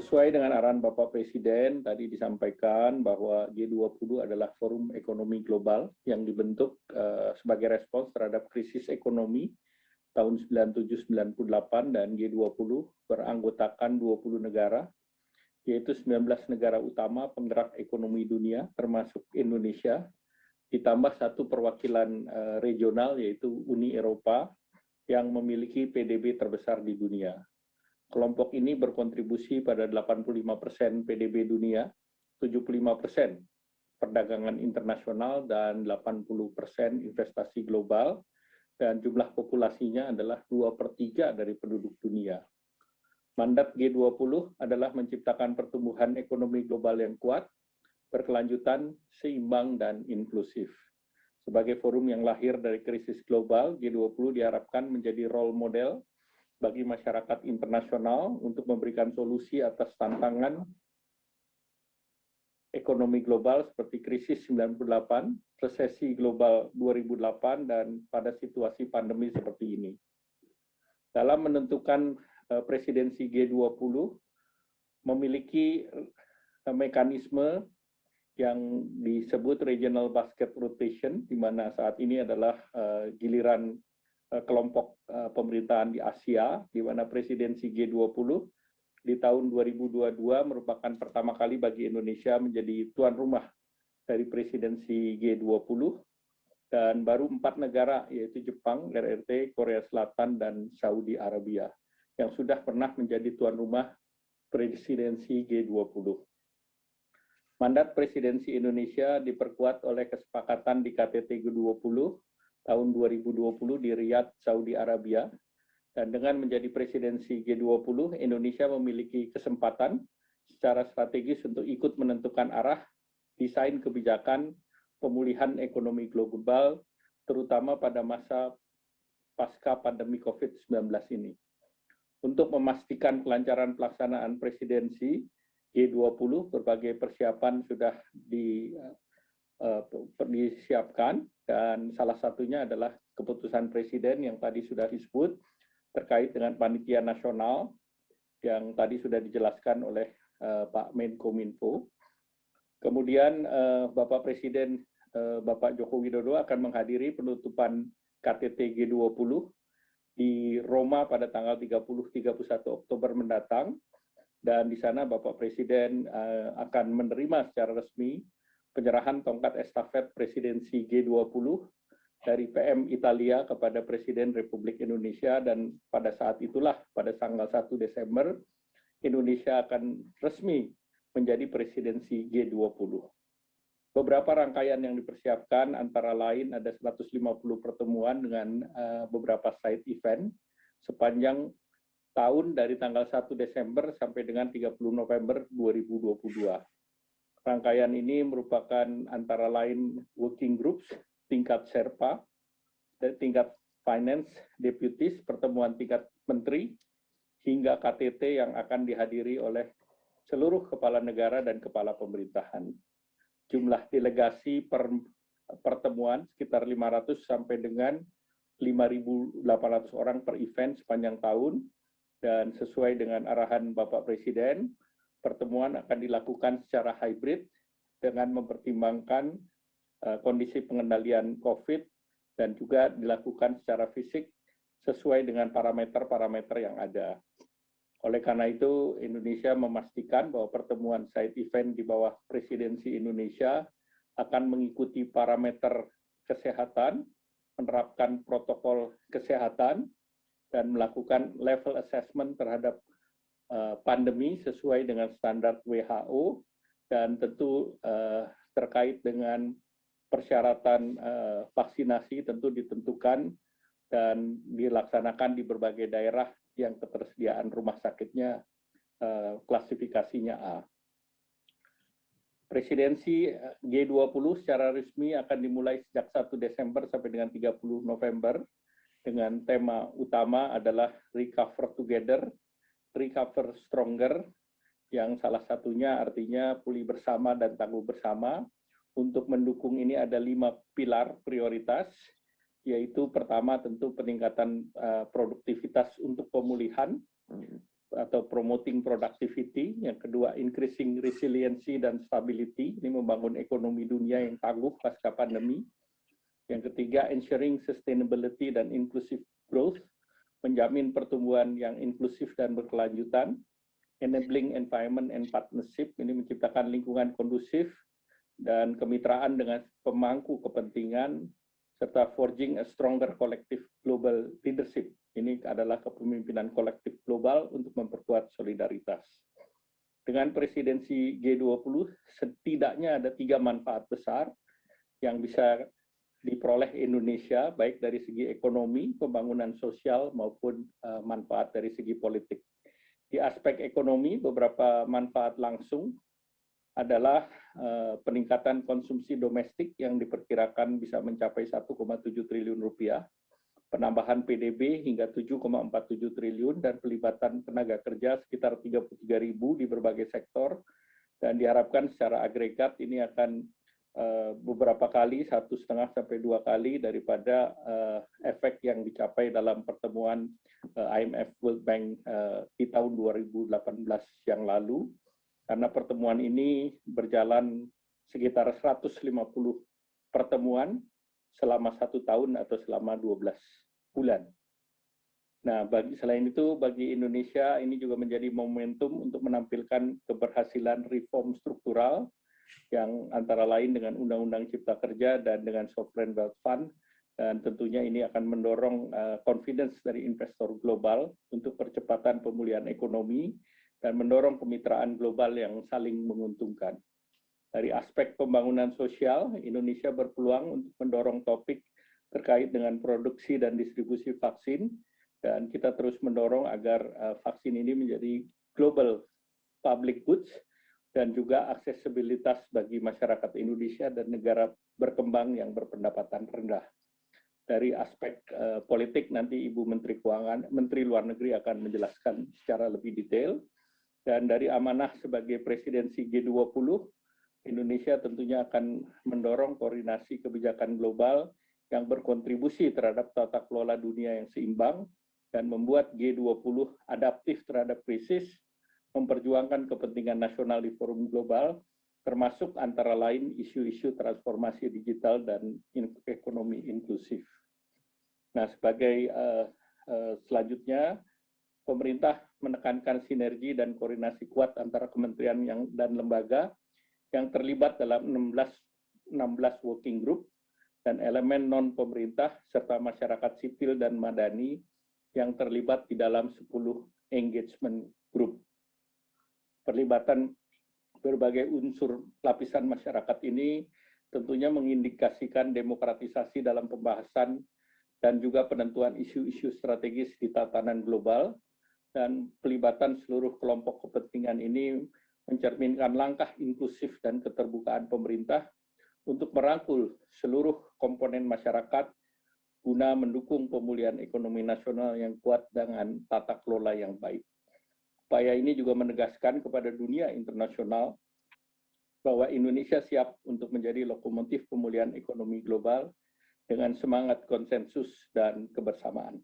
Sesuai dengan arahan Bapak Presiden, tadi disampaikan bahwa G20 adalah forum ekonomi global yang dibentuk sebagai respons terhadap krisis ekonomi tahun 97-98 dan G20 beranggotakan 20 negara, yaitu 19 negara utama penggerak ekonomi dunia, termasuk Indonesia, ditambah satu perwakilan regional yaitu Uni Eropa yang memiliki PDB terbesar di dunia. Kelompok ini berkontribusi pada 85% PDB dunia, 75% perdagangan internasional, dan 80% investasi global, dan jumlah populasinya adalah 2/3 dari penduduk dunia. Mandat G20 adalah menciptakan pertumbuhan ekonomi global yang kuat, berkelanjutan, seimbang, dan inklusif. Sebagai forum yang lahir dari krisis global, G20 diharapkan menjadi role model bagi masyarakat internasional untuk memberikan solusi atas tantangan ekonomi global seperti krisis 98, resesi global 2008, dan pada situasi pandemi seperti ini. Dalam menentukan presidensi G20, memiliki mekanisme yang disebut regional basket rotation, di mana saat ini adalah giliran kelompok pemerintahan di Asia, di mana presidensi G20 di tahun 2022 merupakan pertama kali bagi Indonesia menjadi tuan rumah dari presidensi G20, dan baru 4 negara, yaitu Jepang, RRT, Korea Selatan, dan Saudi Arabia, yang sudah pernah menjadi tuan rumah presidensi G20. Mandat presidensi Indonesia diperkuat oleh kesepakatan di KTT G20 tahun 2020 di Riyadh, Saudi Arabia, dan dengan menjadi presidensi G20, Indonesia memiliki kesempatan secara strategis untuk ikut menentukan arah desain kebijakan pemulihan ekonomi global, terutama pada masa pasca pandemi COVID-19 ini. Untuk memastikan kelancaran pelaksanaan presidensi G20, berbagai persiapan sudah disiapkan, dan salah satunya adalah keputusan Presiden yang tadi sudah disebut terkait dengan panitia nasional yang tadi sudah dijelaskan oleh Pak Menkominfo. Kemudian Bapak Presiden Bapak Joko Widodo akan menghadiri penutupan KTT G20 di Roma pada tanggal 30-31 Oktober mendatang, dan di sana Bapak Presiden akan menerima secara resmi penyerahan tongkat estafet presidensi G20 dari PM Italia kepada Presiden Republik Indonesia, dan pada saat itulah, pada tanggal 1 Desember, Indonesia akan resmi menjadi presidensi G20. Beberapa rangkaian yang dipersiapkan antara lain ada 150 pertemuan dengan beberapa side event sepanjang tahun dari tanggal 1 Desember sampai dengan 30 November 2022. Rangkaian ini merupakan antara lain working groups, tingkat Sherpa, tingkat finance deputies, pertemuan tingkat menteri, hingga KTT yang akan dihadiri oleh seluruh kepala negara dan kepala pemerintahan. Jumlah delegasi per pertemuan sekitar 500 sampai dengan 5.800 orang per event sepanjang tahun, dan sesuai dengan arahan Bapak Presiden, pertemuan akan dilakukan secara hybrid dengan mempertimbangkan kondisi pengendalian COVID dan juga dilakukan secara fisik sesuai dengan parameter-parameter yang ada. Oleh karena itu, Indonesia memastikan bahwa pertemuan side event di bawah presidensi Indonesia akan mengikuti parameter kesehatan, menerapkan protokol kesehatan, dan melakukan level assessment terhadap pandemi sesuai dengan standar WHO, dan tentu terkait dengan persyaratan vaksinasi tentu ditentukan dan dilaksanakan di berbagai daerah yang ketersediaan rumah sakitnya klasifikasinya A. Presidensi G20 secara resmi akan dimulai sejak 1 Desember sampai dengan 30 November dengan tema utama adalah Recover Together, Recover Stronger, yang salah satunya artinya pulih bersama dan tangguh bersama. Untuk mendukung ini ada 5 pilar prioritas, yaitu pertama tentu peningkatan produktivitas untuk pemulihan, atau promoting productivity, yang kedua increasing resiliency dan stability, ini membangun ekonomi dunia yang tangguh pasca pandemi. Yang ketiga, ensuring sustainability dan inclusive growth, menjamin pertumbuhan yang inklusif dan berkelanjutan. Enabling environment and partnership, ini menciptakan lingkungan kondusif dan kemitraan dengan pemangku kepentingan, serta forging a stronger collective global leadership. Ini adalah kepemimpinan kolektif global untuk memperkuat solidaritas. Dengan presidensi G20, setidaknya ada 3 manfaat besar yang bisa diperoleh Indonesia, baik dari segi ekonomi, pembangunan sosial, maupun manfaat dari segi politik. Di aspek ekonomi, beberapa manfaat langsung adalah peningkatan konsumsi domestik yang diperkirakan bisa mencapai 1,7 triliun rupiah, penambahan PDB hingga 7,47 triliun, dan pelibatan tenaga kerja sekitar 33.000 di berbagai sektor, dan diharapkan secara agregat ini akan beberapa kali, 1,5 sampai 2 kali daripada efek yang dicapai dalam pertemuan IMF World Bank di tahun 2018 yang lalu, karena pertemuan ini berjalan sekitar 150 pertemuan selama 1 tahun atau selama 12 bulan. Nah, selain itu, bagi Indonesia ini juga menjadi momentum untuk menampilkan keberhasilan reform struktural yang antara lain dengan Undang-Undang Cipta Kerja dan dengan Sovereign Wealth Fund, dan tentunya ini akan mendorong confidence dari investor global untuk percepatan pemulihan ekonomi dan mendorong kemitraan global yang saling menguntungkan. Dari aspek pembangunan sosial, Indonesia berpeluang untuk mendorong topik terkait dengan produksi dan distribusi vaksin, dan kita terus mendorong agar vaksin ini menjadi global public goods dan juga aksesibilitas bagi masyarakat Indonesia dan negara berkembang yang berpendapatan rendah. Dari aspek politik, nanti Ibu Menteri Keuangan, Menteri Luar Negeri akan menjelaskan secara lebih detail. Dan dari amanah sebagai presidensi G20, Indonesia tentunya akan mendorong koordinasi kebijakan global yang berkontribusi terhadap tata kelola dunia yang seimbang dan membuat G20 adaptif terhadap krisis, memperjuangkan kepentingan nasional di forum global, termasuk antara lain isu-isu transformasi digital dan ekonomi inklusif. Nah, sebagai selanjutnya, pemerintah menekankan sinergi dan koordinasi kuat antara kementerian dan lembaga yang terlibat dalam 16 working group dan elemen non-pemerintah serta masyarakat sipil dan madani yang terlibat di dalam 10 engagement group. Perlibatan berbagai unsur lapisan masyarakat ini tentunya mengindikasikan demokratisasi dalam pembahasan dan juga penentuan isu-isu strategis di tatanan global, dan pelibatan seluruh kelompok kepentingan ini mencerminkan langkah inklusif dan keterbukaan pemerintah untuk merangkul seluruh komponen masyarakat guna mendukung pemulihan ekonomi nasional yang kuat dengan tata kelola yang baik. Upaya ini juga menegaskan kepada dunia internasional bahwa Indonesia siap untuk menjadi lokomotif pemulihan ekonomi global dengan semangat konsensus dan kebersamaan.